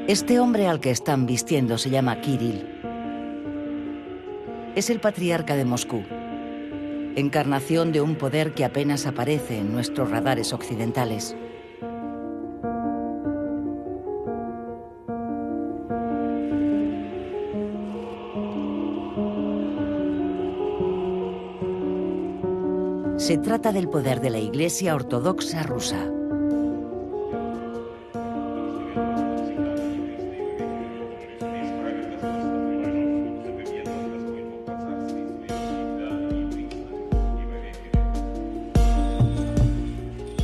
Este hombre al que están vistiendo se llama Kirill. Es el patriarca de Moscú, encarnación de un poder que apenas aparece en nuestros radares occidentales. Se trata del poder de la Iglesia Ortodoxa rusa.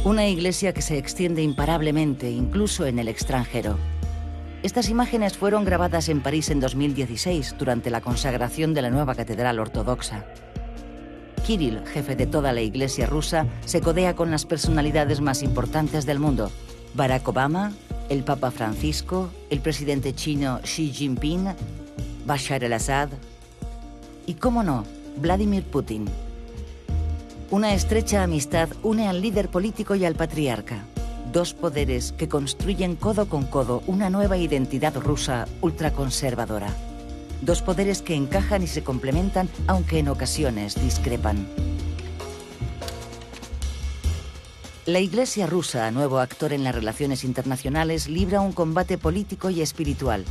Una iglesia que se extiende imparablemente, incluso en el extranjero. Estas imágenes fueron grabadas en París en 2016, durante la consagración de la nueva catedral ortodoxa. Kirill, jefe de toda la iglesia rusa, se codea con las personalidades más importantes del mundo. Barack Obama, el Papa Francisco, el presidente chino Xi Jinping, Bashar al-Assad y, cómo no, Vladimir Putin. Una estrecha amistad une al líder político y al patriarca, dos poderes que construyen codo con codo una nueva identidad rusa ultraconservadora. Dos poderes que encajan y se complementan, aunque en ocasiones discrepan. La Iglesia rusa, nuevo actor en las relaciones internacionales, libra un combate político y espiritual.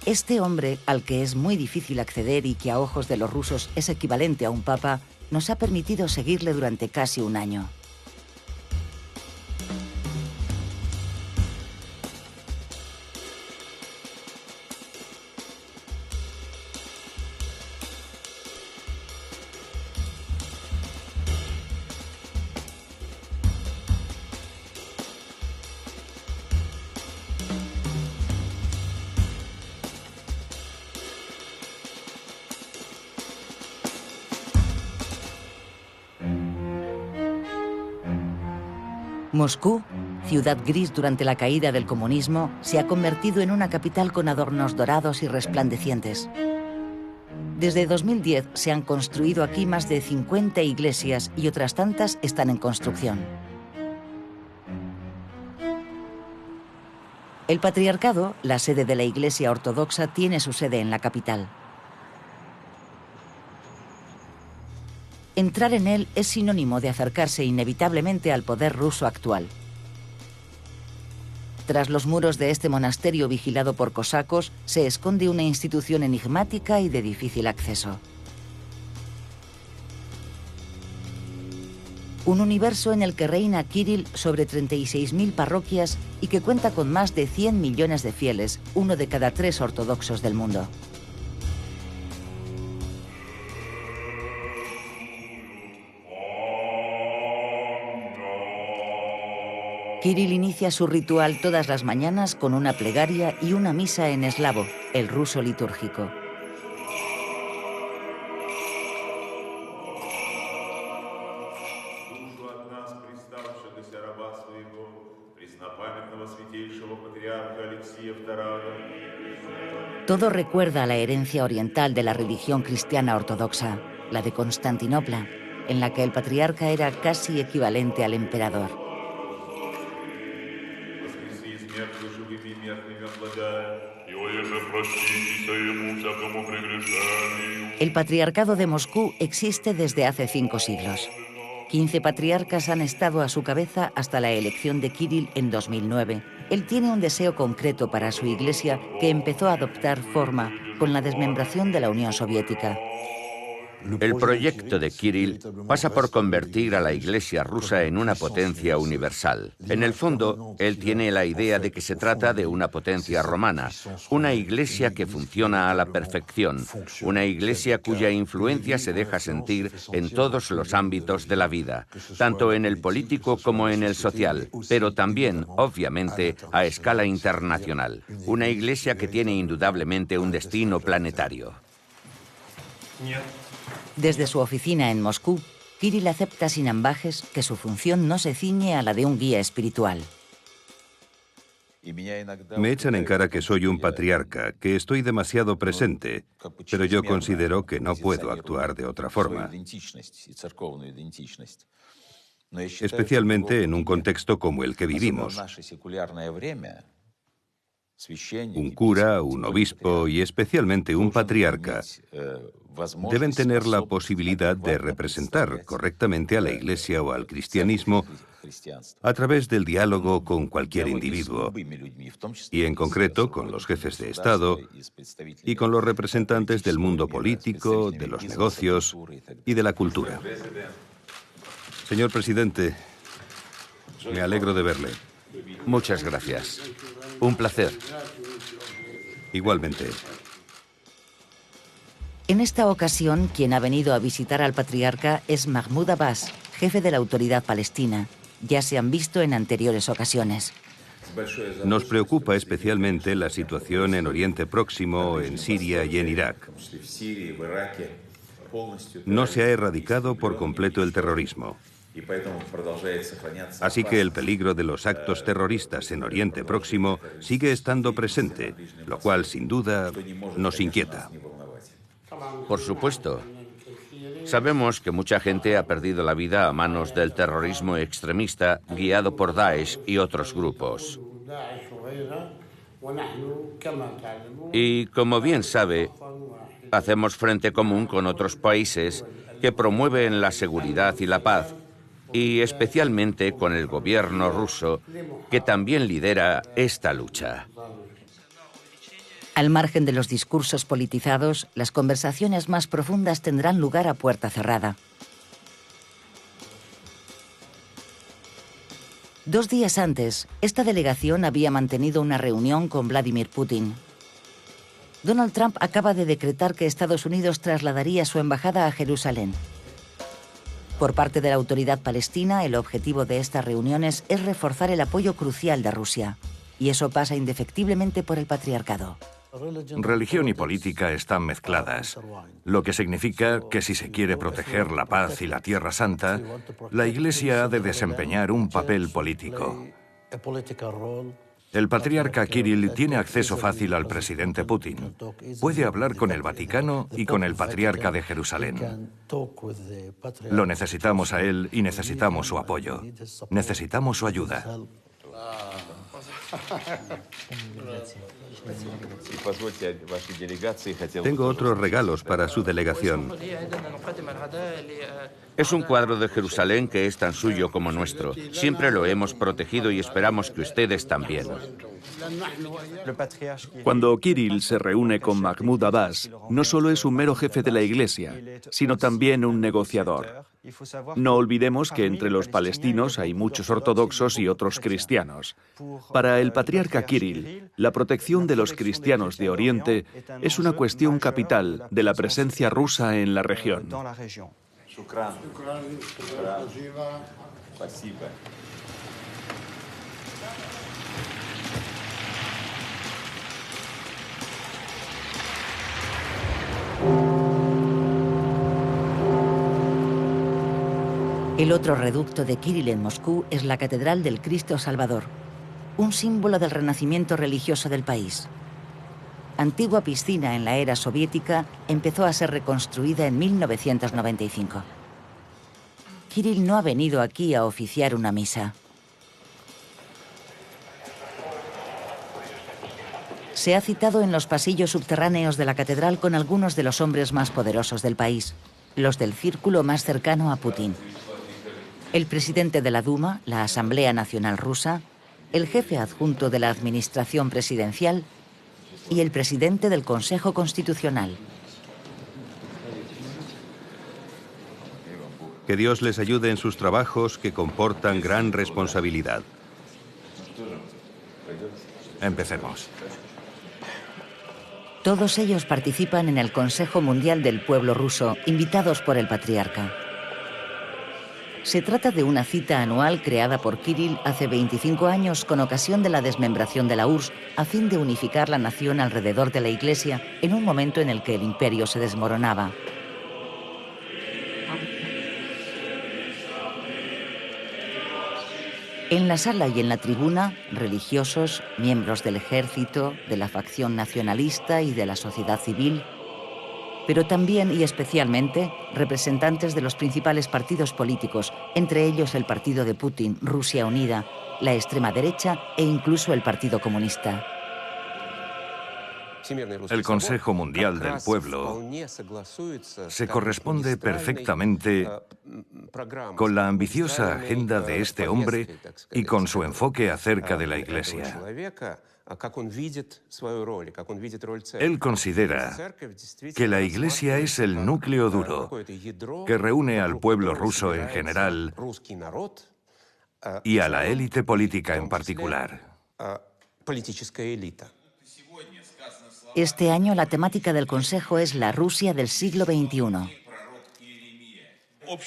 Este hombre, al que es muy difícil acceder y que a ojos de los rusos es equivalente a un papa, nos ha permitido seguirle durante casi un año. Moscú, ciudad gris durante la caída del comunismo, se ha convertido en una capital con adornos dorados y resplandecientes. Desde 2010 se han construido aquí más de 50 iglesias y otras tantas están en construcción. El patriarcado, la sede de la Iglesia Ortodoxa, tiene su sede en la capital. Entrar en él es sinónimo de acercarse inevitablemente al poder ruso actual. Tras los muros de este monasterio vigilado por cosacos, se esconde una institución enigmática y de difícil acceso. Un universo en el que reina Kirill sobre 36.000 parroquias y que cuenta con más de 100 millones de fieles, uno de cada 3 ortodoxos del mundo. Kirill inicia su ritual todas las mañanas con una plegaria y una misa en eslavo, el ruso litúrgico. Todo recuerda a la herencia oriental de la religión cristiana ortodoxa, la de Constantinopla, en la que el patriarca era casi equivalente al emperador. El patriarcado de Moscú existe desde hace 5 siglos. 15 patriarcas han estado a su cabeza hasta la elección de Kirill en 2009. Él tiene un deseo concreto para su iglesia que empezó a adoptar forma con la desmembración de la Unión Soviética. El proyecto de Kirill pasa por convertir a la Iglesia rusa en una potencia universal. En el fondo, él tiene la idea de que se trata de una potencia romana, una iglesia que funciona a la perfección, una iglesia cuya influencia se deja sentir en todos los ámbitos de la vida, tanto en el político como en el social, pero también, obviamente, a escala internacional. Una iglesia que tiene indudablemente un destino planetario. Desde su oficina en Moscú, Kirill acepta sin ambajes que su función no se ciñe a la de un guía espiritual. Me echan en cara que soy un patriarca, que estoy demasiado presente, pero yo considero que no puedo actuar de otra forma. especialmente en un contexto como el que vivimos. Un cura, un obispo y especialmente un patriarca deben tener la posibilidad de representar correctamente a la Iglesia o al cristianismo a través del diálogo con cualquier individuo, y en concreto con los jefes de Estado y con los representantes del mundo político, de los negocios y de la cultura. Señor presidente, me alegro de verle. Muchas gracias. Un placer. Igualmente. En esta ocasión, quien ha venido a visitar al patriarca es Mahmoud Abbas, jefe de la Autoridad Palestina. Ya se han visto en anteriores ocasiones. Nos preocupa especialmente la situación en Oriente Próximo, en Siria y en Irak. No se ha erradicado por completo el terrorismo. Así que el peligro de los actos terroristas en Oriente Próximo sigue estando presente, lo cual, sin duda, nos inquieta. Por supuesto. Sabemos que mucha gente ha perdido la vida a manos del terrorismo extremista guiado por Daesh y otros grupos. Y como bien sabe, hacemos frente común con otros países que promueven la seguridad y la paz, y especialmente con el gobierno ruso, que también lidera esta lucha. Al margen de los discursos politizados, las conversaciones más profundas tendrán lugar a puerta cerrada. 2 días antes, esta delegación había mantenido una reunión con Vladimir Putin. Donald Trump acaba de decretar que Estados Unidos trasladaría su embajada a Jerusalén. Por parte de la Autoridad Palestina, el objetivo de estas reuniones es reforzar el apoyo crucial de Rusia. Y eso pasa indefectiblemente por el patriarcado. Religión y política están mezcladas, lo que significa que si se quiere proteger la paz y la Tierra Santa, la Iglesia ha de desempeñar un papel político. El patriarca Kirill tiene acceso fácil al presidente Putin. Puede hablar con el Vaticano y con el patriarca de Jerusalén. Lo necesitamos a él y necesitamos su apoyo. Necesitamos su ayuda. Tengo otros regalos para su delegación. Es un cuadro de Jerusalén que es tan suyo como nuestro. Siempre lo hemos protegido y esperamos que ustedes también. Cuando Kirill se reúne con Mahmoud Abbas, no solo es un mero jefe de la Iglesia, sino también un negociador. No olvidemos que entre los palestinos hay muchos ortodoxos y otros cristianos. Para el patriarca Kirill, la protección de los cristianos de Oriente es una cuestión capital de la presencia rusa en la región. El otro reducto de Kirill en Moscú es la Catedral del Cristo Salvador, un símbolo del renacimiento religioso del país. Antigua piscina en la era soviética, empezó a ser reconstruida en 1995. Kirill no ha venido aquí a oficiar una misa. Se ha citado en los pasillos subterráneos de la catedral con algunos de los hombres más poderosos del país, los del círculo más cercano a Putin. El presidente de la Duma, la Asamblea Nacional Rusa, el jefe adjunto de la Administración Presidencial y el presidente del Consejo Constitucional. Que Dios les ayude en sus trabajos que comportan gran responsabilidad. Empecemos. Todos ellos participan en el Consejo Mundial del Pueblo Ruso, invitados por el patriarca. Se trata de una cita anual creada por Kirill hace 25 años con ocasión de la desmembración de la URSS, a fin de unificar la nación alrededor de la Iglesia en un momento en el que el imperio se desmoronaba. En la sala y en la tribuna, religiosos, miembros del ejército, de la facción nacionalista y de la sociedad civil, pero también y especialmente representantes de los principales partidos políticos, entre ellos el partido de Putin, Rusia Unida, la extrema derecha e incluso el Partido Comunista. El Consejo Mundial del Pueblo se corresponde perfectamente con la ambiciosa agenda de este hombre y con su enfoque acerca de la Iglesia. Él considera que la Iglesia es el núcleo duro que reúne al pueblo ruso en general y a la élite política en particular. Este año la temática del Consejo es la Rusia del siglo XXI.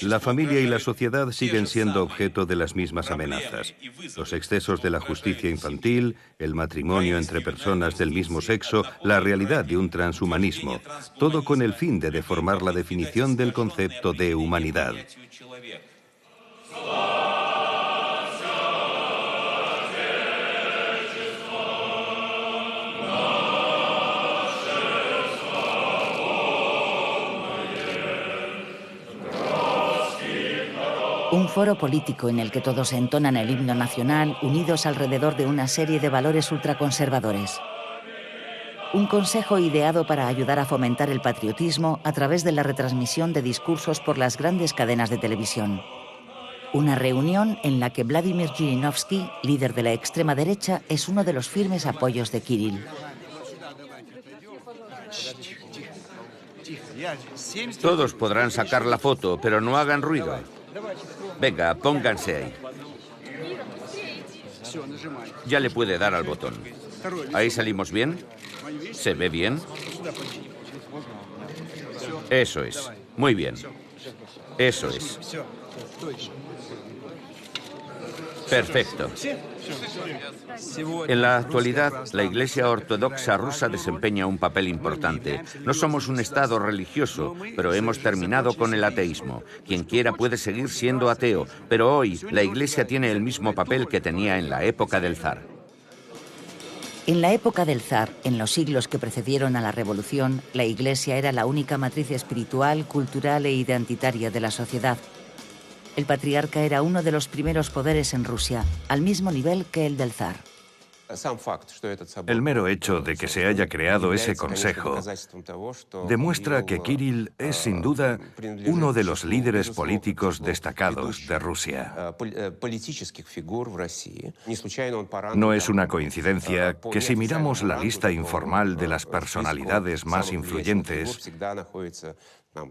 La familia y la sociedad siguen siendo objeto de las mismas amenazas. Los excesos de la justicia infantil, el matrimonio entre personas del mismo sexo, la realidad de un transhumanismo, todo con el fin de deformar la definición del concepto de humanidad. Un foro político en el que todos entonan el himno nacional unidos alrededor de una serie de valores ultraconservadores. Un consejo ideado para ayudar a fomentar el patriotismo a través de la retransmisión de discursos por las grandes cadenas de televisión. Una reunión en la que Vladimir Zhirinovsky, líder de la extrema derecha, es uno de los firmes apoyos de Kirill. Todos podrán sacar la foto, pero no hagan ruido. Venga, pónganse ahí. Ya le puede dar al botón. ¿Ahí salimos bien? ¿Se ve bien? Eso es. Muy bien. Eso es. Perfecto. En la actualidad, la Iglesia Ortodoxa rusa desempeña un papel importante. No somos un Estado religioso, pero hemos terminado con el ateísmo. Quien quiera puede seguir siendo ateo, pero hoy la Iglesia tiene el mismo papel que tenía en la época del zar. En la época del zar, en los siglos que precedieron a la Revolución, la Iglesia era la única matriz espiritual, cultural e identitaria de la sociedad. El patriarca era uno de los primeros poderes en Rusia, al mismo nivel que el del zar. El mero hecho de que se haya creado ese consejo demuestra que Kirill es sin duda uno de los líderes políticos destacados de Rusia. No es una coincidencia que si miramos la lista informal de las personalidades más influyentes,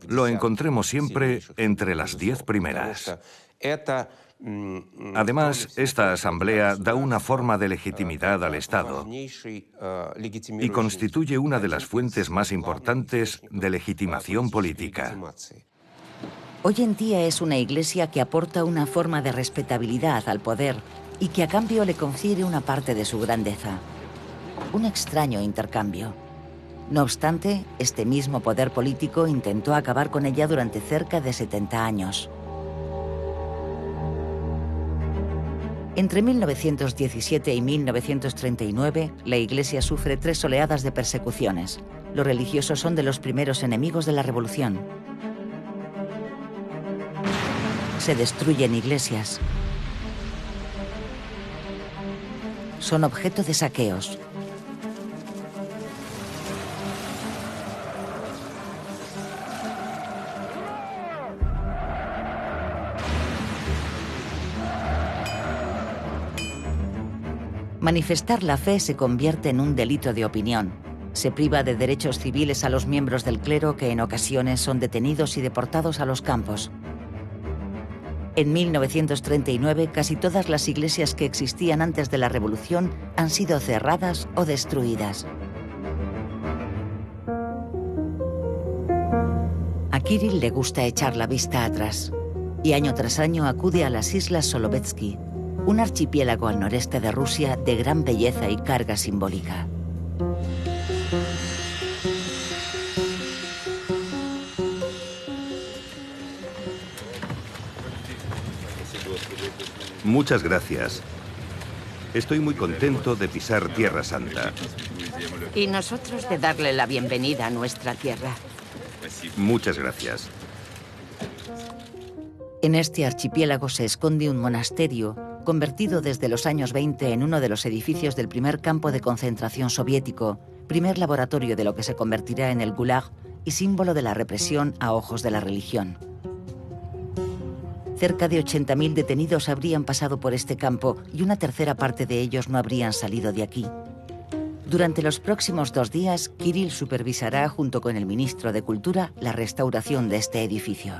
lo encontremos siempre entre las 10 primeras. Además, esta asamblea da una forma de legitimidad al Estado y constituye una de las fuentes más importantes de legitimación política. Hoy en día es una iglesia que aporta una forma de respetabilidad al poder y que a cambio le confiere una parte de su grandeza. Un extraño intercambio. No obstante, este mismo poder político intentó acabar con ella durante cerca de 70 años. Entre 1917 y 1939, la Iglesia sufre 3 oleadas de persecuciones. Los religiosos son de los primeros enemigos de la revolución. Se destruyen iglesias. Son objeto de saqueos. Manifestar la fe se convierte en un delito de opinión. Se priva de derechos civiles a los miembros del clero que en ocasiones son detenidos y deportados a los campos. En 1939, casi todas las iglesias que existían antes de la Revolución han sido cerradas o destruidas. A Kirill le gusta echar la vista atrás y año tras año acude a las Islas Solovetsky, un archipiélago al noreste de Rusia de gran belleza y carga simbólica. Muchas gracias. Estoy muy contento de pisar Tierra Santa. Y nosotros de darle la bienvenida a nuestra tierra. Muchas gracias. En este archipiélago se esconde un monasterio convertido desde los años 20 en uno de los edificios del primer campo de concentración soviético, primer laboratorio de lo que se convertirá en el Gulag y símbolo de la represión a ojos de la religión. Cerca de 80.000 detenidos habrían pasado por este campo y una tercera parte de ellos no habrían salido de aquí. Durante los próximos 2 días, Kirill supervisará, junto con el ministro de Cultura, la restauración de este edificio.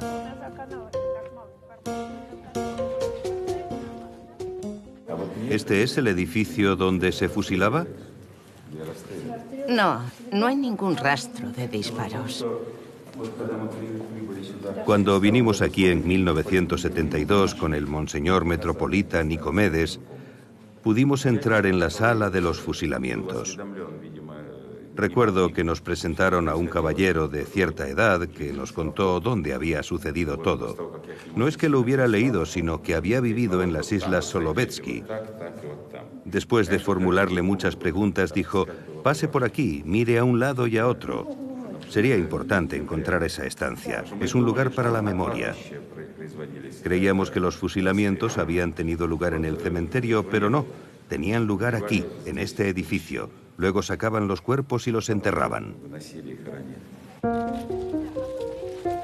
¿Este es el edificio donde se fusilaba? No, no hay ningún rastro de disparos. Cuando vinimos aquí en 1972 con el monseñor metropolita Nicomedes, pudimos entrar en la sala de los fusilamientos. Recuerdo que nos presentaron a un caballero de cierta edad que nos contó dónde había sucedido todo. No es que lo hubiera leído, sino que había vivido en las islas Solovetsky. Después de formularle muchas preguntas, dijo: pase por aquí, mire a un lado y a otro. Sería importante encontrar esa estancia. Es un lugar para la memoria. Creíamos que los fusilamientos habían tenido lugar en el cementerio, pero no. Tenían lugar aquí, en este edificio. Luego sacaban los cuerpos y los enterraban.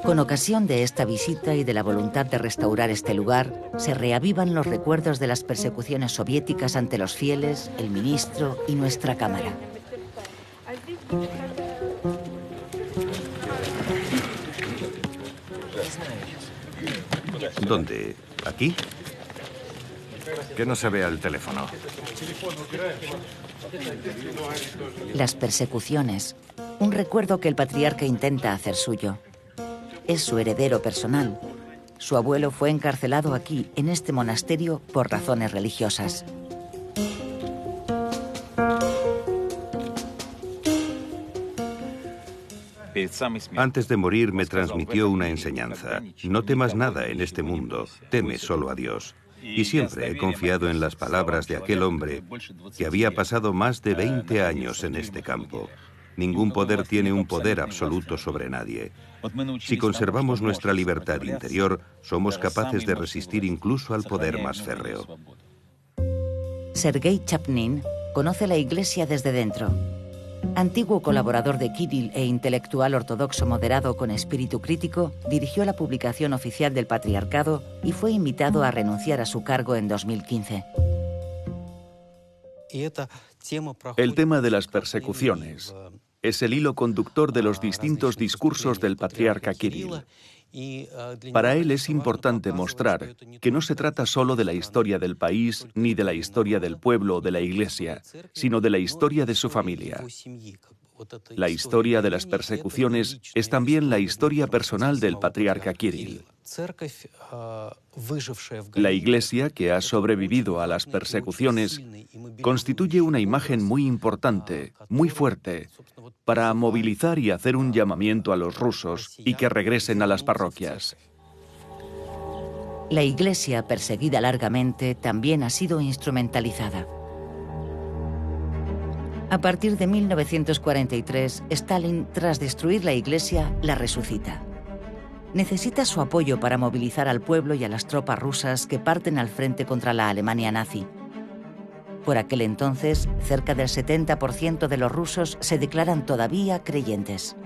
Con ocasión de esta visita y de la voluntad de restaurar este lugar, se reavivan los recuerdos de las persecuciones soviéticas ante los fieles, el ministro y nuestra cámara. ¿Dónde? ¿Aquí? Que no se vea el teléfono. Las persecuciones, un recuerdo que el patriarca intenta hacer suyo. Es su heredero personal. Su abuelo fue encarcelado aquí, en este monasterio, por razones religiosas. Antes de morir me transmitió una enseñanza. No temas nada en este mundo, teme solo a Dios. Y siempre he confiado en las palabras de aquel hombre que había pasado más de 20 años en este campo. Ningún poder tiene un poder absoluto sobre nadie. Si conservamos nuestra libertad interior, somos capaces de resistir incluso al poder más férreo. Sergei Chapnin conoce la Iglesia desde dentro. Antiguo colaborador de Kirill e intelectual ortodoxo moderado con espíritu crítico, dirigió la publicación oficial del Patriarcado y fue invitado a renunciar a su cargo en 2015. El tema de las persecuciones es el hilo conductor de los distintos discursos del patriarca Kirill. Para él es importante mostrar que no se trata solo de la historia del país ni de la historia del pueblo o de la Iglesia, sino de la historia de su familia. La historia de las persecuciones es también la historia personal del patriarca Kirill. La Iglesia, que ha sobrevivido a las persecuciones, constituye una imagen muy importante, muy fuerte, para movilizar y hacer un llamamiento a los rusos y que regresen a las parroquias. La Iglesia, perseguida largamente, también ha sido instrumentalizada. A partir de 1943, Stalin, tras destruir la Iglesia, la resucita. Necesita su apoyo para movilizar al pueblo y a las tropas rusas que parten al frente contra la Alemania nazi. Por aquel entonces, cerca del 70% de los rusos se declaran todavía creyentes.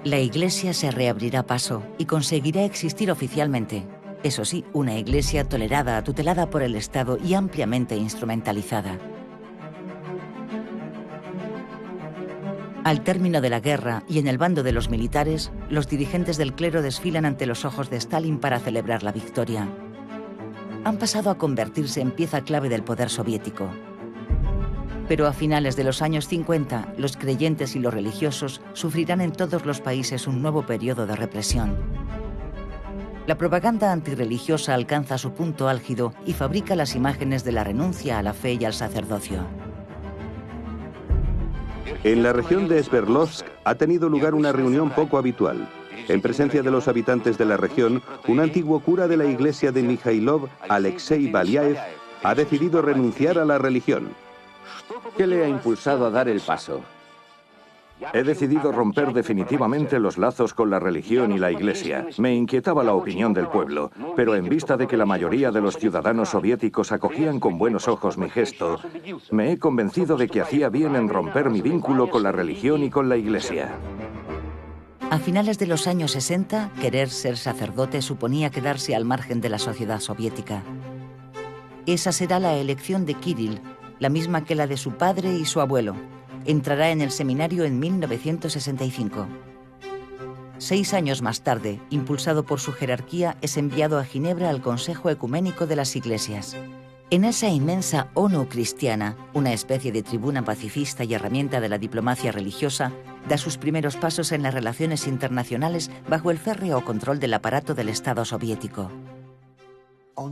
La Iglesia se reabrirá paso y conseguirá existir oficialmente. Eso sí, una Iglesia tolerada, tutelada por el Estado y ampliamente instrumentalizada. Al término de la guerra y en el bando de los militares, los dirigentes del clero desfilan ante los ojos de Stalin para celebrar la victoria. Han pasado a convertirse en pieza clave del poder soviético. Pero a finales de los años 50, los creyentes y los religiosos sufrirán en todos los países un nuevo periodo de represión. La propaganda antirreligiosa alcanza su punto álgido y fabrica las imágenes de la renuncia a la fe y al sacerdocio. En la región de Sverdlovsk ha tenido lugar una reunión poco habitual. En presencia de los habitantes de la región, un antiguo cura de la iglesia de Mikhailov, Alexei Baliaev, ha decidido renunciar a la religión. ¿Qué le ha impulsado a dar el paso? He decidido romper definitivamente los lazos con la religión y la Iglesia. Me inquietaba la opinión del pueblo, pero en vista de que la mayoría de los ciudadanos soviéticos acogían con buenos ojos mi gesto, me he convencido de que hacía bien en romper mi vínculo con la religión y con la Iglesia. A finales de los años 60, querer ser sacerdote suponía quedarse al margen de la sociedad soviética. Esa será la elección de Kirill, la misma que la de su padre y su abuelo. Entrará en el seminario en 1965. 6 años más tarde, impulsado por su jerarquía, es enviado a Ginebra al Consejo Ecuménico de las Iglesias. En esa inmensa ONU cristiana, una especie de tribuna pacifista y herramienta de la diplomacia religiosa, da sus primeros pasos en las relaciones internacionales bajo el férreo control del aparato del Estado soviético.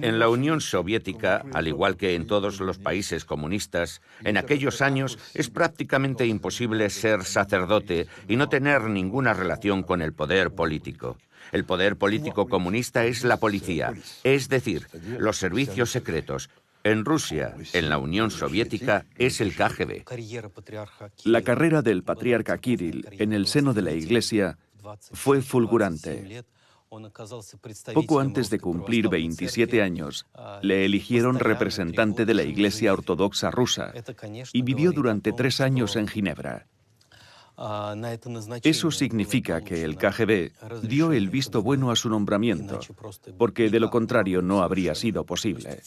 En la Unión Soviética, al igual que en todos los países comunistas, en aquellos años es prácticamente imposible ser sacerdote y no tener ninguna relación con el poder político. El poder político comunista es la policía, es decir, los servicios secretos. En Rusia, en la Unión Soviética, es el KGB. La carrera del patriarca Kirill en el seno de la Iglesia fue fulgurante. Poco antes de cumplir 27 años, le eligieron representante de la Iglesia Ortodoxa rusa y vivió durante 3 años en Ginebra. Eso significa que el KGB dio el visto bueno a su nombramiento, porque de lo contrario no habría sido posible.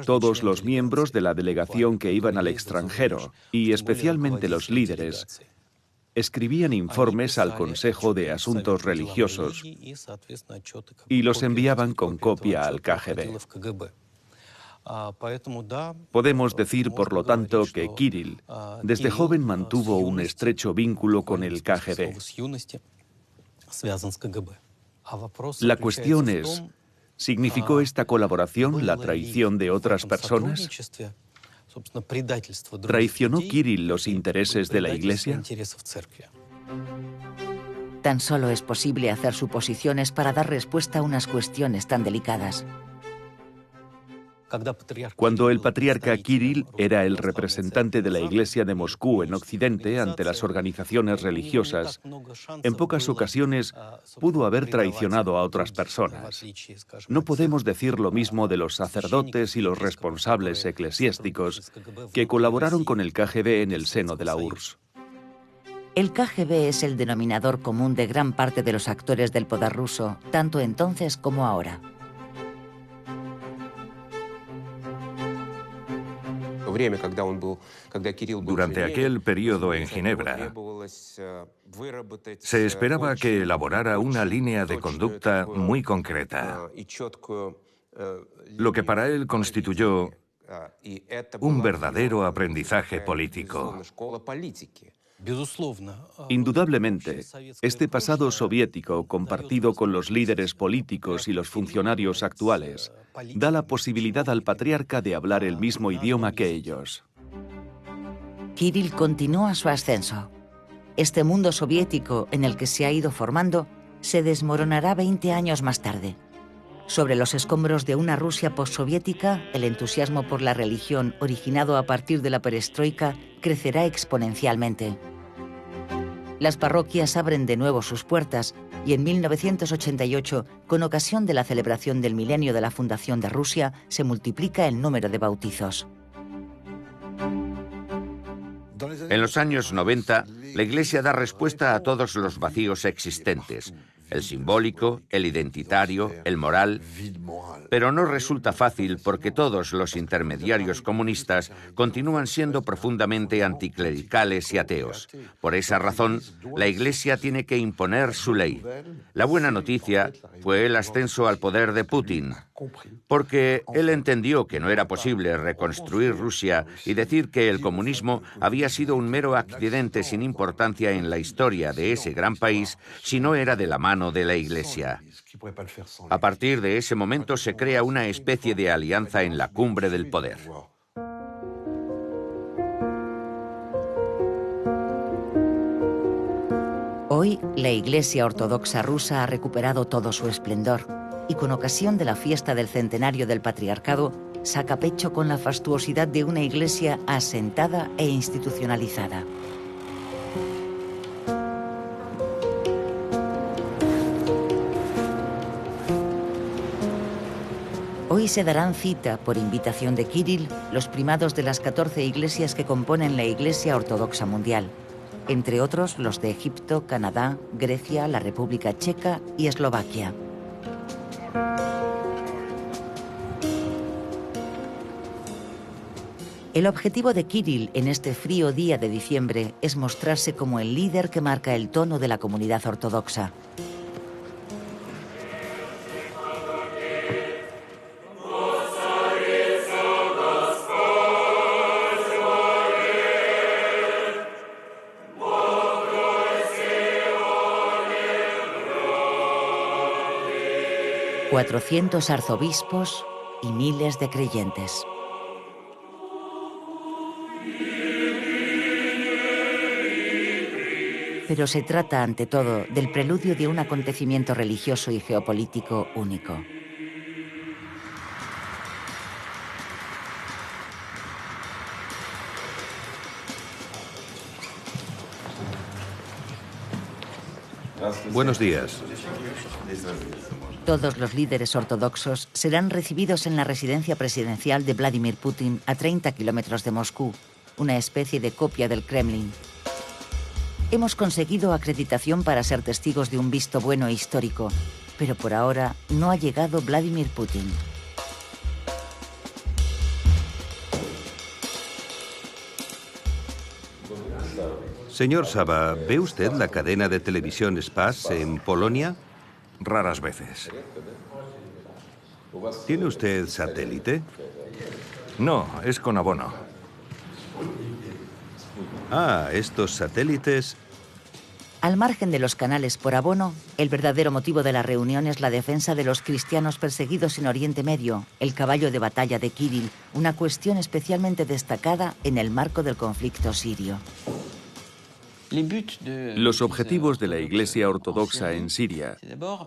Todos los miembros de la delegación que iban al extranjero, y especialmente los líderes, escribían informes al Consejo de Asuntos Religiosos y los enviaban con copia al KGB. Podemos decir, por lo tanto, que Kirill desde joven mantuvo un estrecho vínculo con el KGB. La cuestión es, ¿significó esta colaboración la traición de otras personas? ¿Traicionó Kirill los intereses de la Iglesia? Tan solo es posible hacer suposiciones para dar respuesta a unas cuestiones tan delicadas. Cuando el patriarca Kirill era el representante de la Iglesia de Moscú en Occidente ante las organizaciones religiosas, en pocas ocasiones pudo haber traicionado a otras personas. No podemos decir lo mismo de los sacerdotes y los responsables eclesiásticos que colaboraron con el KGB en el seno de la URSS. El KGB es el denominador común de gran parte de los actores del poder ruso, tanto entonces como ahora. Durante aquel periodo en Ginebra, se esperaba que elaborara una línea de conducta muy concreta, lo que para él constituyó un verdadero aprendizaje político. Indudablemente, este pasado soviético, compartido con los líderes políticos y los funcionarios actuales, da la posibilidad al patriarca de hablar el mismo idioma que ellos. Kirill continúa su ascenso. Este mundo soviético en el que se ha ido formando se desmoronará 20 años más tarde. Sobre los escombros de una Rusia postsoviética, el entusiasmo por la religión, originado a partir de la perestroika, crecerá exponencialmente. Las parroquias abren de nuevo sus puertas y en 1988, con ocasión de la celebración del milenio de la fundación de Rusia, se multiplica el número de bautizos. En los años 90, la Iglesia da respuesta a todos los vacíos existentes. El simbólico, el identitario, el moral. Pero no resulta fácil porque todos los intermediarios comunistas continúan siendo profundamente anticlericales y ateos. Por esa razón, la Iglesia tiene que imponer su ley. La buena noticia fue el ascenso al poder de Putin, porque él entendió que no era posible reconstruir Rusia y decir que el comunismo había sido un mero accidente sin importancia en la historia de ese gran país si no era de la mano de la Iglesia. A partir de ese momento se crea una especie de alianza en la cumbre del poder. Hoy, la Iglesia Ortodoxa rusa ha recuperado todo su esplendor y con ocasión de la fiesta del centenario del patriarcado, saca pecho con la fastuosidad de una Iglesia asentada e institucionalizada. Hoy se darán cita, por invitación de Kirill, los primados de las 14 iglesias que componen la Iglesia Ortodoxa Mundial, entre otros los de Egipto, Canadá, Grecia, la República Checa y Eslovaquia. El objetivo de Kirill en este frío día de diciembre es mostrarse como el líder que marca el tono de la comunidad ortodoxa. ...400 arzobispos y miles de creyentes. Pero se trata, ante todo, del preludio de un acontecimiento religioso y geopolítico único. Buenos días. Todos los líderes ortodoxos serán recibidos en la residencia presidencial de Vladimir Putin a 30 kilómetros de Moscú, una especie de copia del Kremlin. Hemos conseguido acreditación para ser testigos de un visto bueno histórico, pero por ahora no ha llegado Vladimir Putin. Señor Saba, ¿ve usted la cadena de televisión Spás en Polonia? Raras veces. ¿Tiene usted satélite? No, es con abono. Ah, estos satélites... Al margen de los canales por abono, el verdadero motivo de la reunión es la defensa de los cristianos perseguidos en Oriente Medio, el caballo de batalla de Kirill, una cuestión especialmente destacada en el marco del conflicto sirio. Los objetivos de la Iglesia Ortodoxa en Siria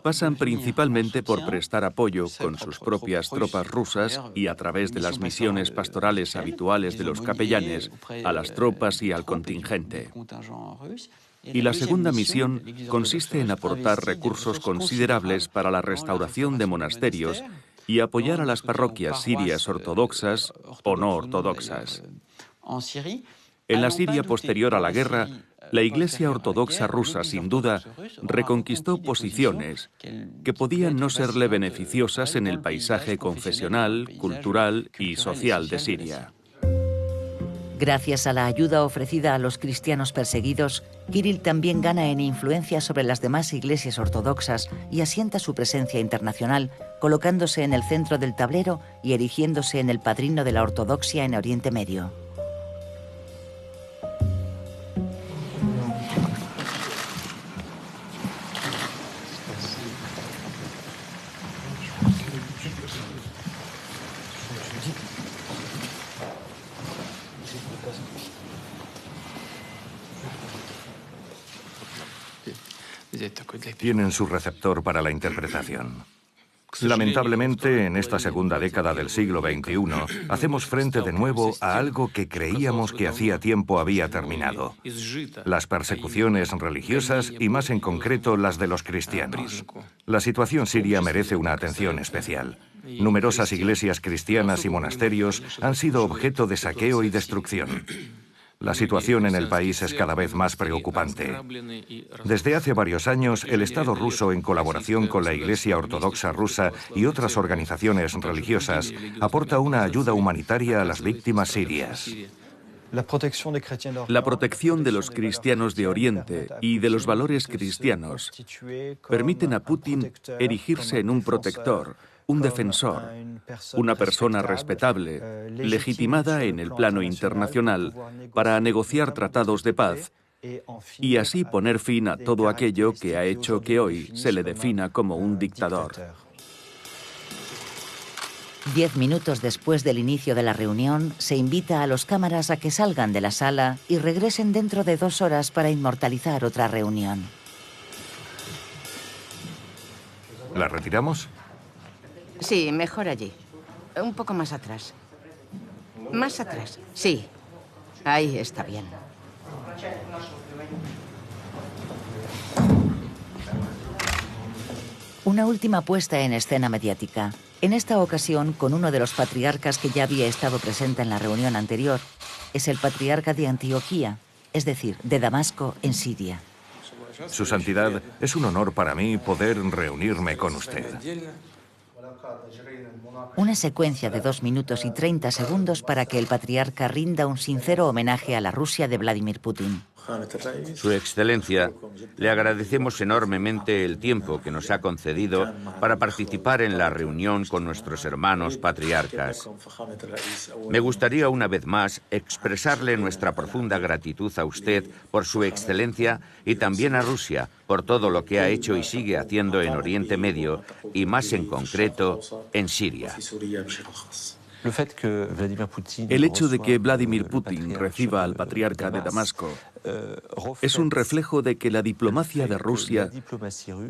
pasan principalmente por prestar apoyo con sus propias tropas rusas y a través de las misiones pastorales habituales de los capellanes a las tropas y al contingente. Y la segunda misión consiste en aportar recursos considerables para la restauración de monasterios y apoyar a las parroquias sirias ortodoxas o no ortodoxas. En la Siria posterior a la guerra, la Iglesia Ortodoxa rusa, sin duda, reconquistó posiciones que podían no serle beneficiosas en el paisaje confesional, cultural y social de Siria. Gracias a la ayuda ofrecida a los cristianos perseguidos, Kirill también gana en influencia sobre las demás iglesias ortodoxas y asienta su presencia internacional, colocándose en el centro del tablero y erigiéndose en el padrino de la ortodoxia en Oriente Medio. Tienen su receptor para la interpretación. Lamentablemente, en esta segunda década del siglo XXI, hacemos frente de nuevo a algo que creíamos que hacía tiempo había terminado: las persecuciones religiosas y, más en concreto, las de los cristianos. La situación siria merece una atención especial. Numerosas iglesias cristianas y monasterios han sido objeto de saqueo y destrucción. La situación en el país es cada vez más preocupante. Desde hace varios años, el Estado ruso, en colaboración con la Iglesia Ortodoxa rusa y otras organizaciones religiosas, aporta una ayuda humanitaria a las víctimas sirias. La protección de los cristianos de Oriente y de los valores cristianos permiten a Putin erigirse en un protector, un defensor, una persona respetable, legitimada en el plano internacional para negociar tratados de paz y así poner fin a todo aquello que ha hecho que hoy se le defina como un dictador. 10 minutos después del inicio de la reunión, se invita a los cámaras a que salgan de la sala y regresen dentro de 2 horas para inmortalizar otra reunión. ¿La retiramos? Sí, mejor allí. Un poco más atrás. Más atrás. Sí. Ahí está bien. Una última puesta en escena mediática. En esta ocasión, con uno de los patriarcas que ya había estado presente en la reunión anterior. Es el patriarca de Antioquía, es decir, de Damasco, en Siria. Su Santidad, es un honor para mí poder reunirme con usted. Una secuencia de 2 minutos y 30 segundos para que el patriarca rinda un sincero homenaje a la Rusia de Vladimir Putin. Su Excelencia, le agradecemos enormemente el tiempo que nos ha concedido para participar en la reunión con nuestros hermanos patriarcas. Me gustaría una vez más expresarle nuestra profunda gratitud a usted por su excelencia y también a Rusia por todo lo que ha hecho y sigue haciendo en Oriente Medio y más en concreto en Siria. El hecho de que Vladimir Putin reciba al patriarca de Damasco es un reflejo de que la diplomacia de Rusia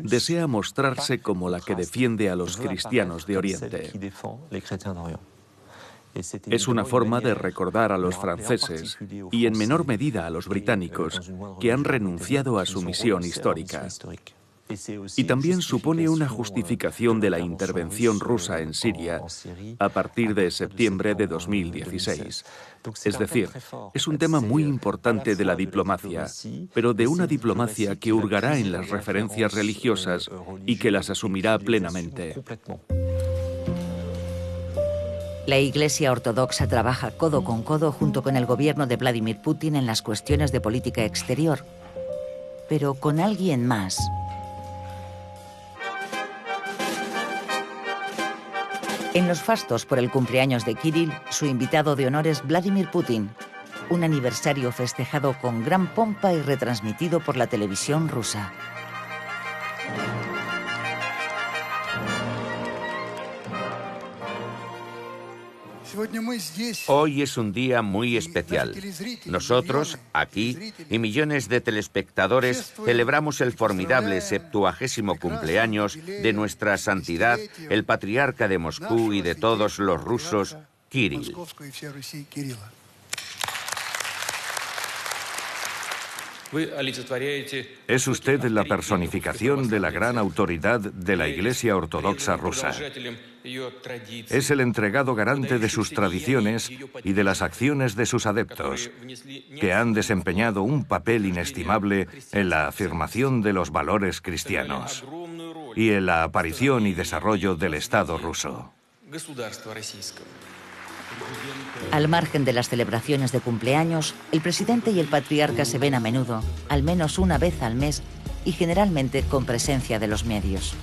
desea mostrarse como la que defiende a los cristianos de Oriente. Es una forma de recordar a los franceses y en menor medida a los británicos que han renunciado a su misión histórica. Y también supone una justificación de la intervención rusa en Siria a partir de septiembre de 2016. Es decir, es un tema muy importante de la diplomacia, pero de una diplomacia que hurgará en las referencias religiosas y que las asumirá plenamente. La Iglesia Ortodoxa trabaja codo con codo junto con el gobierno de Vladimir Putin en las cuestiones de política exterior, pero con alguien más. En los fastos por el cumpleaños de Kirill, su invitado de honor es Vladimir Putin, un aniversario festejado con gran pompa y retransmitido por la televisión rusa. Hoy es un día muy especial. Nosotros, aquí, y millones de telespectadores, celebramos el formidable 70º cumpleaños de nuestra santidad, el patriarca de Moscú y de todos los rusos, Kirill. Es usted la personificación de la gran autoridad de la Iglesia Ortodoxa rusa. Es el entregado garante de sus tradiciones y de las acciones de sus adeptos, que han desempeñado un papel inestimable en la afirmación de los valores cristianos y en la aparición y desarrollo del Estado ruso. Al margen de las celebraciones de cumpleaños, el presidente y el patriarca se ven a menudo, al menos una vez al mes, y generalmente con presencia de los medios.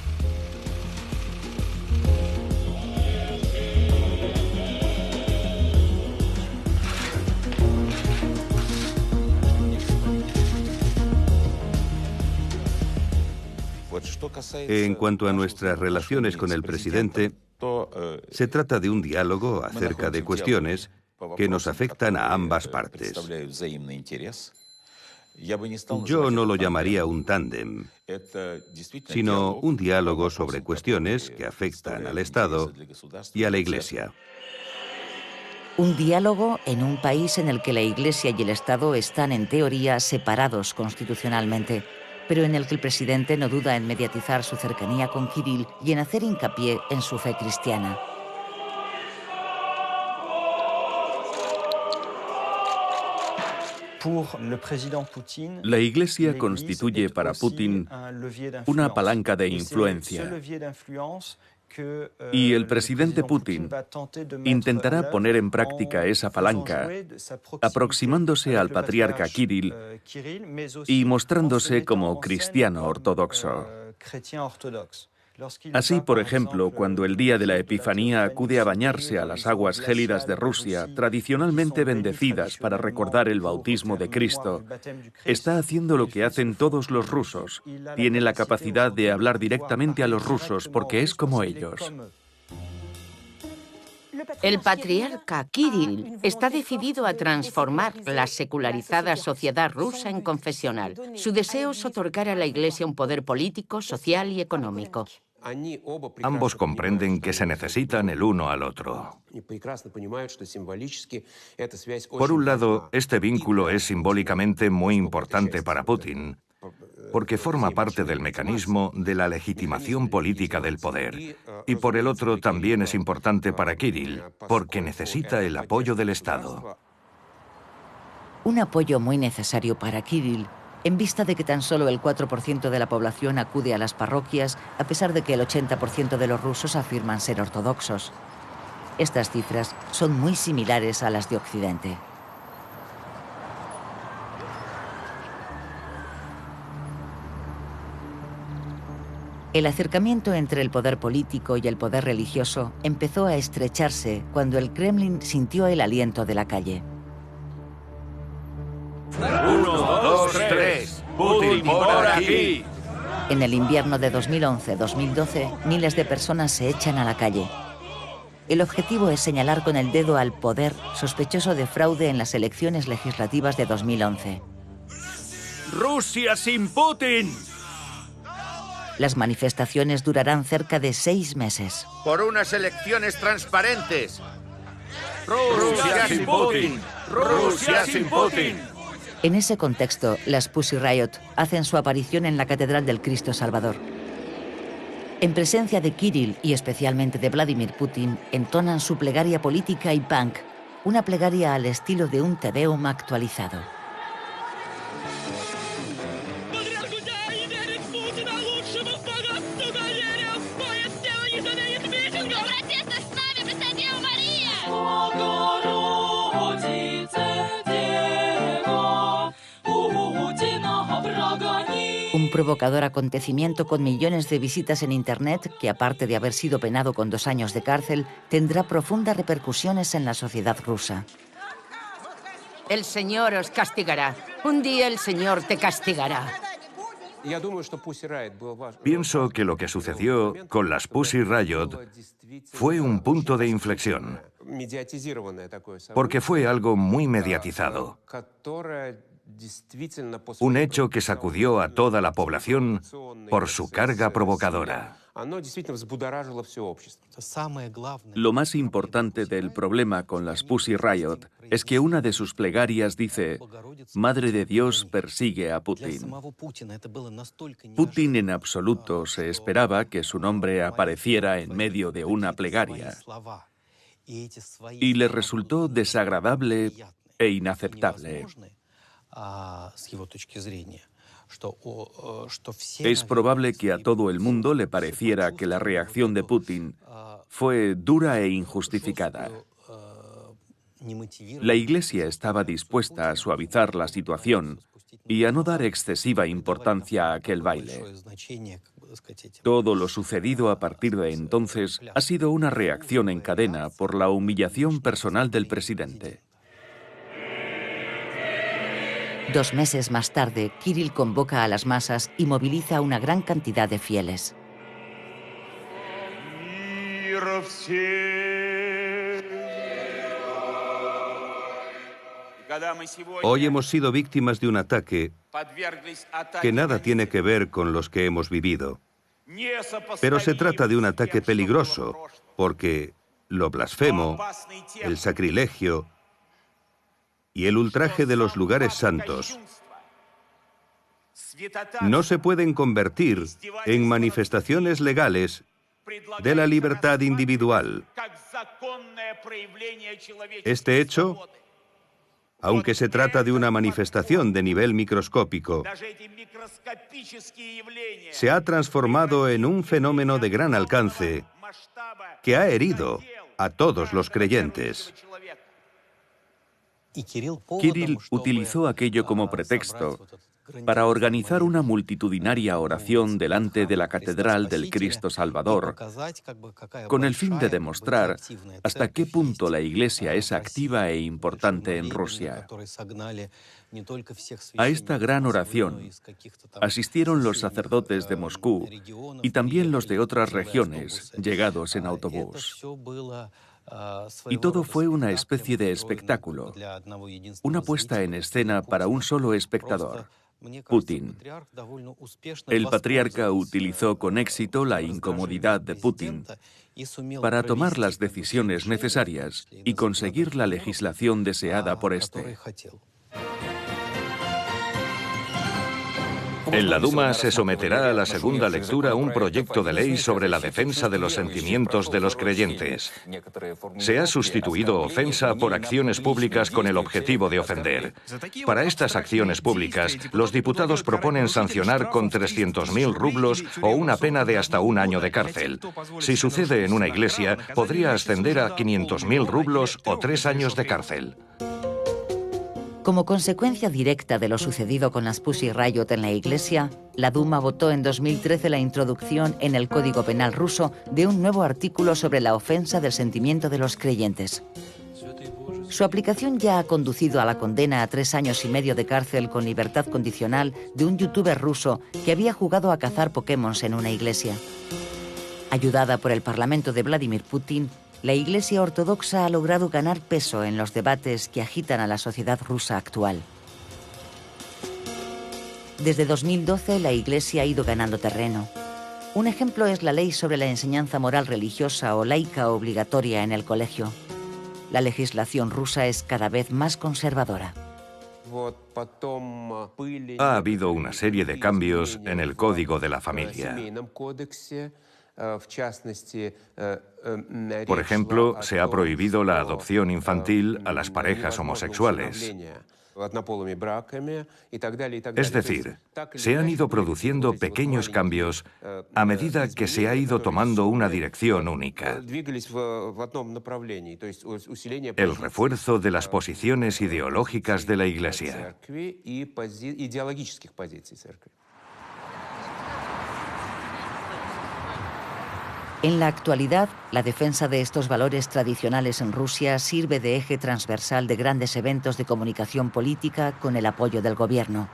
En cuanto a nuestras relaciones con el presidente, se trata de un diálogo acerca de cuestiones que nos afectan a ambas partes. Yo no lo llamaría un tándem, sino un diálogo sobre cuestiones que afectan al Estado y a la Iglesia. Un diálogo en un país en el que la Iglesia y el Estado están en teoría separados constitucionalmente, pero en el que el presidente no duda en mediatizar su cercanía con Kirill y en hacer hincapié en su fe cristiana. La Iglesia constituye para Putin una palanca de influencia. Y el presidente Putin intentará poner en práctica esa palanca, aproximándose al patriarca Kirill y mostrándose como cristiano ortodoxo. Así, por ejemplo, cuando el día de la Epifanía acude a bañarse a las aguas gélidas de Rusia, tradicionalmente bendecidas para recordar el bautismo de Cristo, está haciendo lo que hacen todos los rusos. Tiene la capacidad de hablar directamente a los rusos porque es como ellos. El patriarca Kirill está decidido a transformar la secularizada sociedad rusa en confesional. Su deseo es otorgar a la Iglesia un poder político, social y económico. Ambos comprenden que se necesitan el uno al otro. Por un lado, este vínculo es simbólicamente muy importante para Putin, porque forma parte del mecanismo de la legitimación política del poder. Y por el otro también es importante para Kirill, porque necesita el apoyo del Estado. Un apoyo muy necesario para Kirill, en vista de que tan solo el 4% de la población acude a las parroquias, a pesar de que el 80% de los rusos afirman ser ortodoxos. Estas cifras son muy similares a las de Occidente. El acercamiento entre el poder político y el poder religioso empezó a estrecharse cuando el Kremlin sintió el aliento de la calle. 1, 2, 3. Putin por aquí. En el invierno de 2011-2012, miles de personas se echan a la calle. El objetivo es señalar con el dedo al poder sospechoso de fraude en las elecciones legislativas de 2011. ¡Rusia sin Putin! Las manifestaciones durarán cerca de 6 meses. Por unas elecciones transparentes. ¡Rusia sin Putin! ¡Rusia sin Putin! En ese contexto, las Pussy Riot hacen su aparición en la Catedral del Cristo Salvador. En presencia de Kirill y especialmente de Vladimir Putin, entonan su plegaria política y punk, una plegaria al estilo de un Te Deum actualizado. Un provocador acontecimiento con millones de visitas en Internet que, aparte de haber sido penado con 2 años de cárcel, tendrá profundas repercusiones en la sociedad rusa. El Señor os castigará. Un día el Señor te castigará. Pienso que lo que sucedió con las Pussy Riot fue un punto de inflexión, porque fue algo muy mediatizado. Un hecho que sacudió a toda la población por su carga provocadora. Lo más importante del problema con las Pussy Riot es que una de sus plegarias dice: Madre de Dios persigue a Putin. Putin en absoluto se esperaba que su nombre apareciera en medio de una plegaria. Y le resultó desagradable e inaceptable. Es probable que a todo el mundo le pareciera que la reacción de Putin fue dura e injustificada. La Iglesia estaba dispuesta a suavizar la situación y a no dar excesiva importancia a aquel baile. Todo lo sucedido a partir de entonces ha sido una reacción en cadena por la humillación personal del presidente. 2 meses más tarde, Kirill convoca a las masas y moviliza a una gran cantidad de fieles. Hoy hemos sido víctimas de un ataque que nada tiene que ver con los que hemos vivido. Pero se trata de un ataque peligroso, porque lo blasfemo, el sacrilegio y el ultraje de los lugares santos no se pueden convertir en manifestaciones legales de la libertad individual. Este hecho, aunque se trata de una manifestación de nivel microscópico, se ha transformado en un fenómeno de gran alcance que ha herido a todos los creyentes. Kirill utilizó aquello como pretexto para organizar una multitudinaria oración delante de la Catedral del Cristo Salvador, con el fin de demostrar hasta qué punto la Iglesia es activa e importante en Rusia. A esta gran oración asistieron los sacerdotes de Moscú y también los de otras regiones, llegados en autobús. Y todo fue una especie de espectáculo, una puesta en escena para un solo espectador, Putin. El patriarca utilizó con éxito la incomodidad de Putin para tomar las decisiones necesarias y conseguir la legislación deseada por este. En la Duma se someterá a la segunda lectura un proyecto de ley sobre la defensa de los sentimientos de los creyentes. Se ha sustituido ofensa por acciones públicas con el objetivo de ofender. Para estas acciones públicas, los diputados proponen sancionar con 300.000 rublos o una pena de hasta 1 año de cárcel. Si sucede en una iglesia, podría ascender a 500.000 rublos o 3 años de cárcel. Como consecuencia directa de lo sucedido con las Pussy Riot en la Iglesia, la Duma votó en 2013 la introducción en el Código Penal ruso de un nuevo artículo sobre la ofensa del sentimiento de los creyentes. Su aplicación ya ha conducido a la condena a 3 años y medio de cárcel con libertad condicional de un youtuber ruso que había jugado a cazar Pokémon en una iglesia. Ayudada por el Parlamento de Vladimir Putin, la Iglesia Ortodoxa ha logrado ganar peso en los debates que agitan a la sociedad rusa actual. Desde 2012, la Iglesia ha ido ganando terreno. Un ejemplo es la ley sobre la enseñanza moral religiosa o laica obligatoria en el colegio. La legislación rusa es cada vez más conservadora. Ha habido una serie de cambios en el Código de la Familia. Por ejemplo, se ha prohibido la adopción infantil a las parejas homosexuales. Es decir, se han ido produciendo pequeños cambios a medida que se ha ido tomando una dirección única. El refuerzo de las posiciones ideológicas de la Iglesia. En la actualidad, la defensa de estos valores tradicionales en Rusia sirve de eje transversal de grandes eventos de comunicación política con el apoyo del gobierno.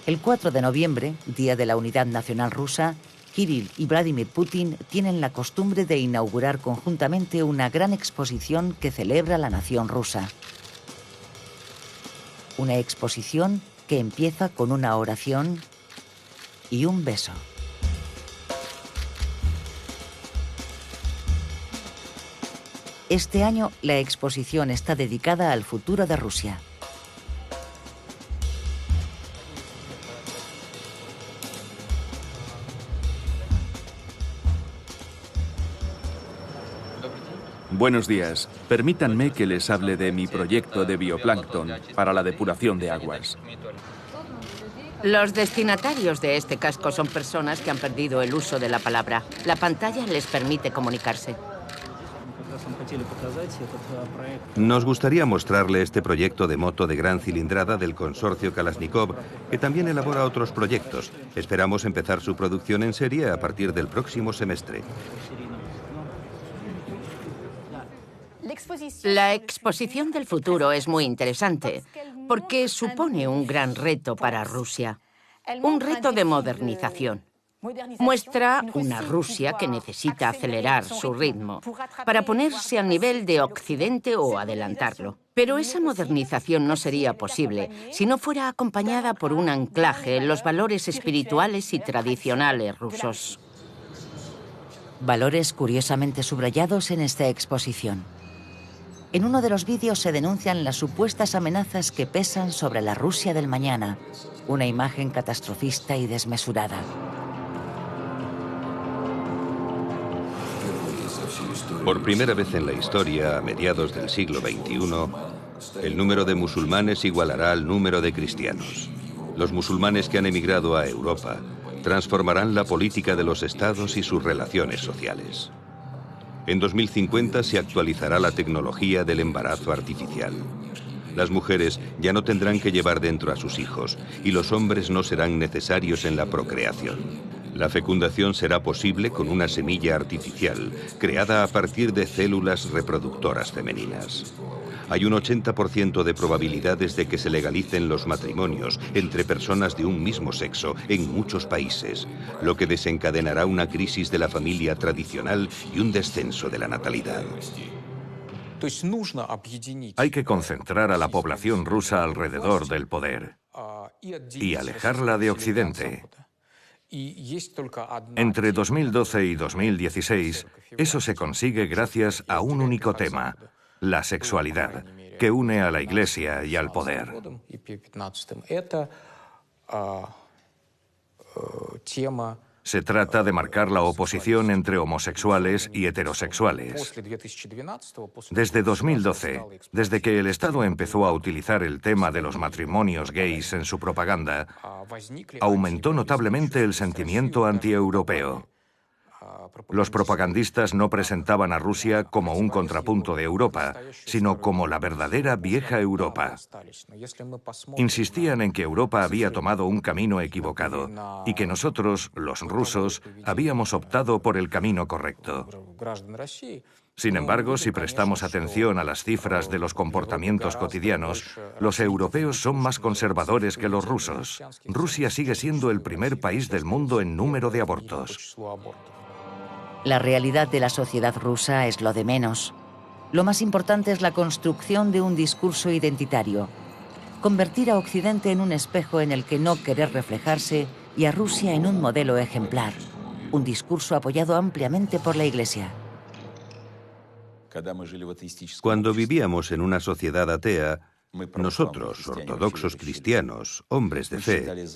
El 4 de noviembre, Día de la Unidad Nacional Rusa, Kirill y Vladimir Putin tienen la costumbre de inaugurar conjuntamente una gran exposición que celebra la nación rusa. Una exposición que empieza con una oración y un beso. Este año, la exposición está dedicada al futuro de Rusia. Buenos días. Permítanme que les hable de mi proyecto de bioplancton para la depuración de aguas. Los destinatarios de este casco son personas que han perdido el uso de la palabra. La pantalla les permite comunicarse. Nos gustaría mostrarle este proyecto de moto de gran cilindrada del consorcio Kalashnikov, que también elabora otros proyectos. Esperamos empezar su producción en serie a partir del próximo semestre. La exposición del futuro es muy interesante porque supone un gran reto para Rusia, un reto de modernización. Muestra una Rusia que necesita acelerar su ritmo para ponerse al nivel de Occidente o adelantarlo. Pero esa modernización no sería posible si no fuera acompañada por un anclaje en los valores espirituales y tradicionales rusos. Valores curiosamente subrayados en esta exposición. En uno de los vídeos se denuncian las supuestas amenazas que pesan sobre la Rusia del mañana, una imagen catastrofista y desmesurada. Por primera vez en la historia, a mediados del siglo XXI, el número de musulmanes igualará al número de cristianos. Los musulmanes que han emigrado a Europa transformarán la política de los estados y sus relaciones sociales. En 2050 se actualizará la tecnología del embarazo artificial. Las mujeres ya no tendrán que llevar dentro a sus hijos y los hombres no serán necesarios en la procreación. La fecundación será posible con una semilla artificial creada a partir de células reproductoras femeninas. Hay un 80% de probabilidades de que se legalicen los matrimonios entre personas de un mismo sexo en muchos países, lo que desencadenará una crisis de la familia tradicional y un descenso de la natalidad. Hay que concentrar a la población rusa alrededor del poder y alejarla de Occidente. Entre 2012 y 2016, eso se consigue gracias a un único tema: la sexualidad, que une a la Iglesia y al poder. Se trata de marcar la oposición entre homosexuales y heterosexuales. Desde 2012, desde que el Estado empezó a utilizar el tema de los matrimonios gays en su propaganda, aumentó notablemente el sentimiento antieuropeo. Los propagandistas no presentaban a Rusia como un contrapunto de Europa, sino como la verdadera vieja Europa. Insistían en que Europa había tomado un camino equivocado y que nosotros, los rusos, habíamos optado por el camino correcto. Sin embargo, si prestamos atención a las cifras de los comportamientos cotidianos, los europeos son más conservadores que los rusos. Rusia sigue siendo el primer país del mundo en número de abortos. La realidad de la sociedad rusa es lo de menos. Lo más importante es la construcción de un discurso identitario. Convertir a Occidente en un espejo en el que no querer reflejarse y a Rusia en un modelo ejemplar. Un discurso apoyado ampliamente por la Iglesia. Cuando vivíamos en una sociedad atea, nosotros, ortodoxos cristianos, hombres de fe,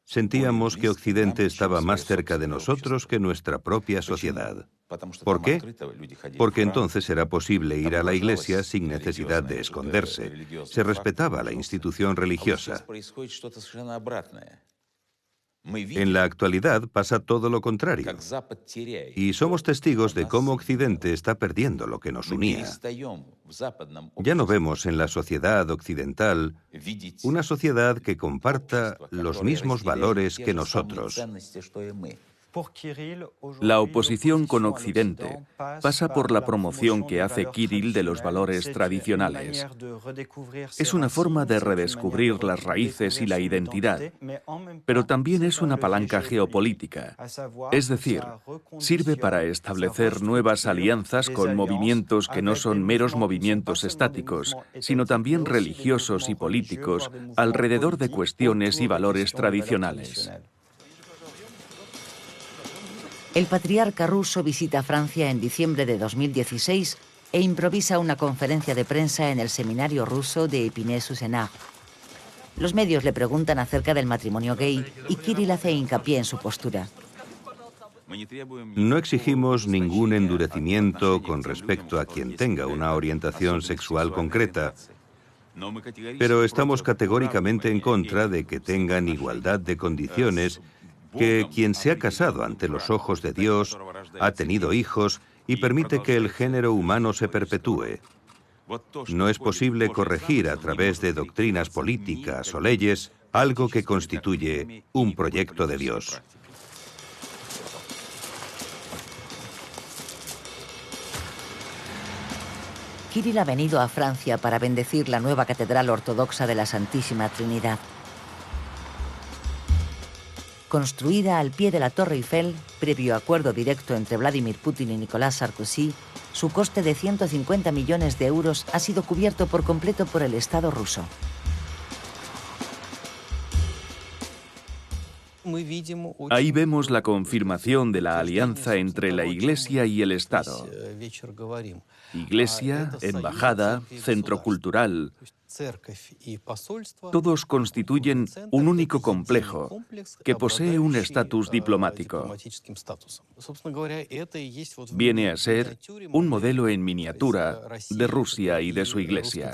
sentíamos que Occidente estaba más cerca de nosotros que nuestra propia sociedad. ¿Por qué? Porque entonces era posible ir a la iglesia sin necesidad de esconderse. Se respetaba la institución religiosa. En la actualidad pasa todo lo contrario. Y somos testigos de cómo Occidente está perdiendo lo que nos unía. Ya no vemos en la sociedad occidental una sociedad que comparta los mismos valores que nosotros. La oposición con Occidente pasa por la promoción que hace Kirill de los valores tradicionales. Es una forma de redescubrir las raíces y la identidad, pero también es una palanca geopolítica. Es decir, sirve para establecer nuevas alianzas con movimientos que no son meros movimientos estáticos, sino también religiosos y políticos alrededor de cuestiones y valores tradicionales. El patriarca ruso visita Francia en diciembre de 2016 e improvisa una conferencia de prensa en el seminario ruso de Épinay-sur-Seine. Los medios le preguntan acerca del matrimonio gay y Kirill hace hincapié en su postura. No exigimos ningún endurecimiento con respecto a quien tenga una orientación sexual concreta, pero estamos categóricamente en contra de que tengan igualdad de condiciones que quien se ha casado ante los ojos de Dios, ha tenido hijos y permite que el género humano se perpetúe. No es posible corregir a través de doctrinas políticas o leyes algo que constituye un proyecto de Dios. Kirill ha venido a Francia para bendecir la nueva catedral ortodoxa de la Santísima Trinidad. Construida al pie de la Torre Eiffel, previo acuerdo directo entre Vladimir Putin y Nicolas Sarkozy, su coste de 150 millones de euros ha sido cubierto por completo por el Estado ruso. Ahí vemos la confirmación de la alianza entre la Iglesia y el Estado. Iglesia, embajada, centro cultural. Todos constituyen un único complejo que posee un estatus diplomático. Viene a ser un modelo en miniatura de Rusia y de su Iglesia.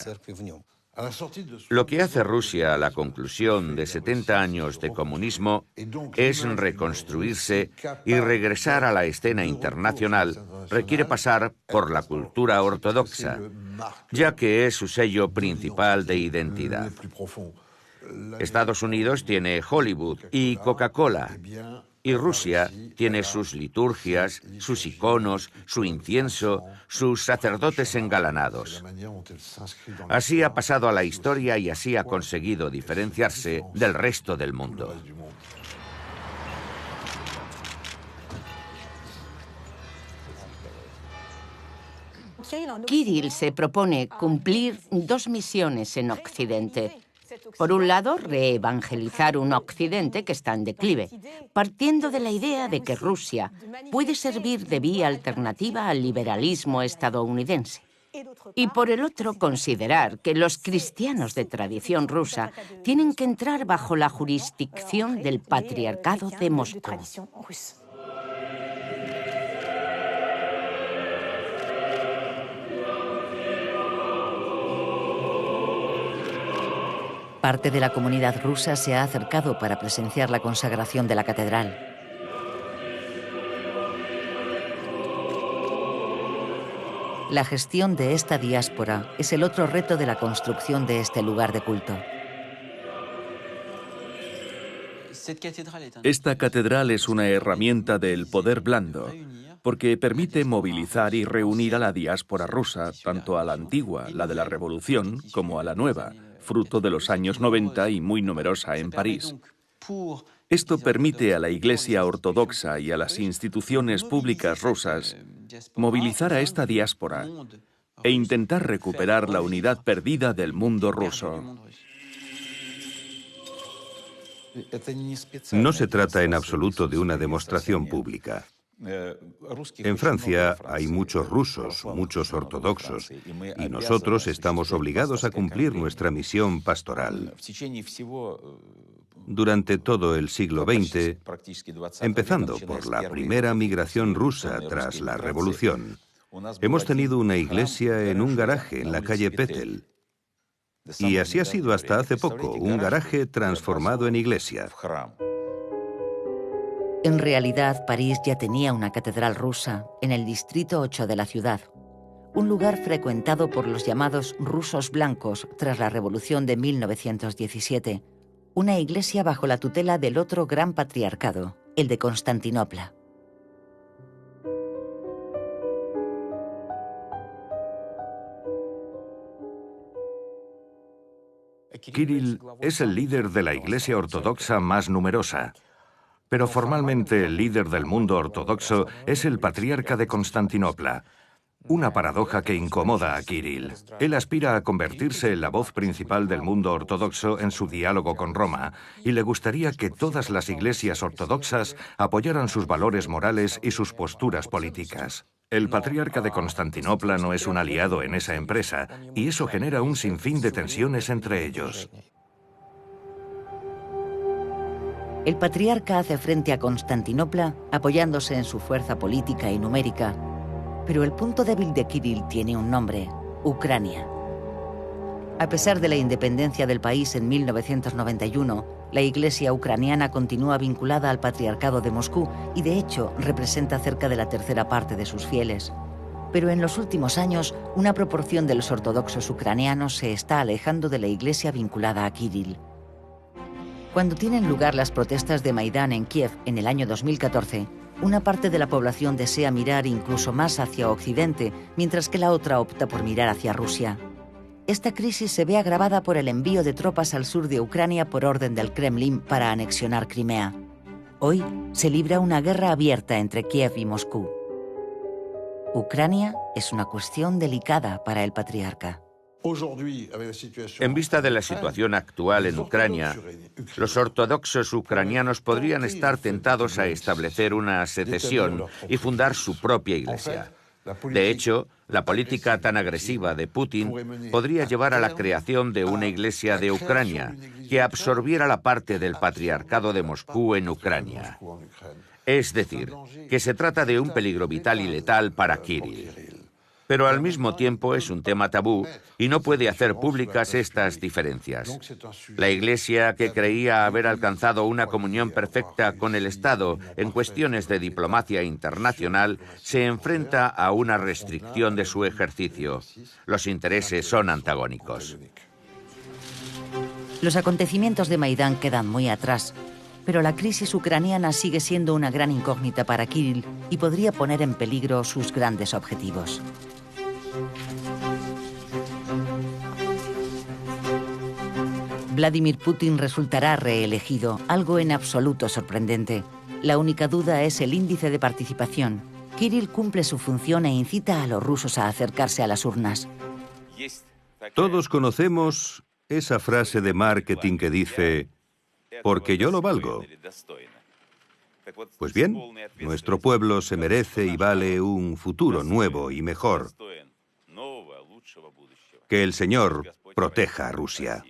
Lo que hace Rusia a la conclusión de 70 años de comunismo es reconstruirse y regresar a la escena internacional requiere pasar por la cultura ortodoxa, ya que es su sello principal de identidad. Estados Unidos tiene Hollywood y Coca-Cola, y Rusia tiene sus liturgias, sus iconos, su incienso, sus sacerdotes engalanados. Así ha pasado a la historia y así ha conseguido diferenciarse del resto del mundo. Kirill se propone cumplir dos misiones en Occidente. Por un lado, reevangelizar un Occidente que está en declive, partiendo de la idea de que Rusia puede servir de vía alternativa al liberalismo estadounidense. Y por el otro, considerar que los cristianos de tradición rusa tienen que entrar bajo la jurisdicción del Patriarcado de Moscú. Parte de la comunidad rusa se ha acercado para presenciar la consagración de la catedral. La gestión de esta diáspora es el otro reto de la construcción de este lugar de culto. Esta catedral es una herramienta del poder blando, porque permite movilizar y reunir a la diáspora rusa, tanto a la antigua, la de la Revolución, como a la nueva, fruto de los años 90 y muy numerosa en París. Esto permite a la Iglesia ortodoxa y a las instituciones públicas rusas movilizar a esta diáspora e intentar recuperar la unidad perdida del mundo ruso. No se trata en absoluto de una demostración pública. En Francia hay muchos rusos, muchos ortodoxos, y nosotros estamos obligados a cumplir nuestra misión pastoral. Durante todo el siglo XX, empezando por la primera migración rusa tras la Revolución, hemos tenido una iglesia en un garaje en la calle Petel. Y así ha sido hasta hace poco, un garaje transformado en iglesia. En realidad, París ya tenía una catedral rusa en el distrito 8 de la ciudad, un lugar frecuentado por los llamados rusos blancos tras la Revolución de 1917, una iglesia bajo la tutela del otro gran patriarcado, el de Constantinopla. Kirill es el líder de la Iglesia ortodoxa más numerosa, pero formalmente el líder del mundo ortodoxo es el patriarca de Constantinopla. Una paradoja que incomoda a Kirill. Él aspira a convertirse en la voz principal del mundo ortodoxo en su diálogo con Roma, y le gustaría que todas las iglesias ortodoxas apoyaran sus valores morales y sus posturas políticas. El patriarca de Constantinopla no es un aliado en esa empresa, y eso genera un sinfín de tensiones entre ellos. El patriarca hace frente a Constantinopla apoyándose en su fuerza política y numérica, pero el punto débil de Kirill tiene un nombre: Ucrania. A pesar de la independencia del país en 1991, la Iglesia ucraniana continúa vinculada al Patriarcado de Moscú y, de hecho, representa cerca de la tercera parte de sus fieles. Pero en los últimos años, una proporción de los ortodoxos ucranianos se está alejando de la Iglesia vinculada a Kirill. Cuando tienen lugar las protestas de Maidán en Kiev en el año 2014, una parte de la población desea mirar incluso más hacia Occidente, mientras que la otra opta por mirar hacia Rusia. Esta crisis se ve agravada por el envío de tropas al sur de Ucrania por orden del Kremlin para anexionar Crimea. Hoy se libra una guerra abierta entre Kiev y Moscú. Ucrania es una cuestión delicada para el patriarca. En vista de la situación actual en Ucrania, los ortodoxos ucranianos podrían estar tentados a establecer una secesión y fundar su propia iglesia. De hecho, la política tan agresiva de Putin podría llevar a la creación de una iglesia de Ucrania que absorbiera la parte del patriarcado de Moscú en Ucrania. Es decir, que se trata de un peligro vital y letal para Kirill. Pero al mismo tiempo es un tema tabú y no puede hacer públicas estas diferencias. La Iglesia, que creía haber alcanzado una comunión perfecta con el Estado en cuestiones de diplomacia internacional, se enfrenta a una restricción de su ejercicio. Los intereses son antagónicos. Los acontecimientos de Maidán quedan muy atrás, pero la crisis ucraniana sigue siendo una gran incógnita para Kirill y podría poner en peligro sus grandes objetivos. Vladimir Putin resultará reelegido, algo en absoluto sorprendente. La única duda es el índice de participación. Kirill cumple su función e incita a los rusos a acercarse a las urnas. Todos conocemos esa frase de marketing que dice: porque yo lo valgo. Pues bien, nuestro pueblo se merece y vale un futuro nuevo y mejor. Que el Señor proteja a Rusia.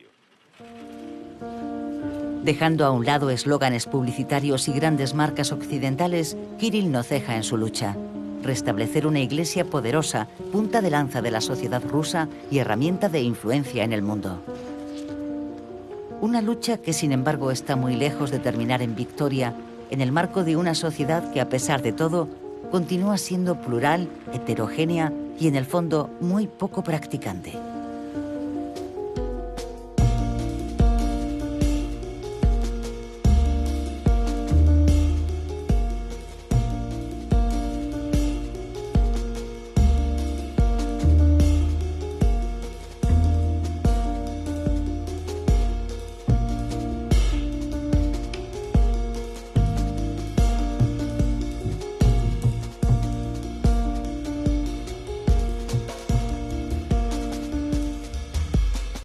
Dejando a un lado eslóganes publicitarios y grandes marcas occidentales, Kirill no ceja en su lucha. Restablecer una iglesia poderosa, punta de lanza de la sociedad rusa y herramienta de influencia en el mundo. Una lucha que, sin embargo, está muy lejos de terminar en victoria en el marco de una sociedad que, a pesar de todo, continúa siendo plural, heterogénea y, en el fondo, muy poco practicante.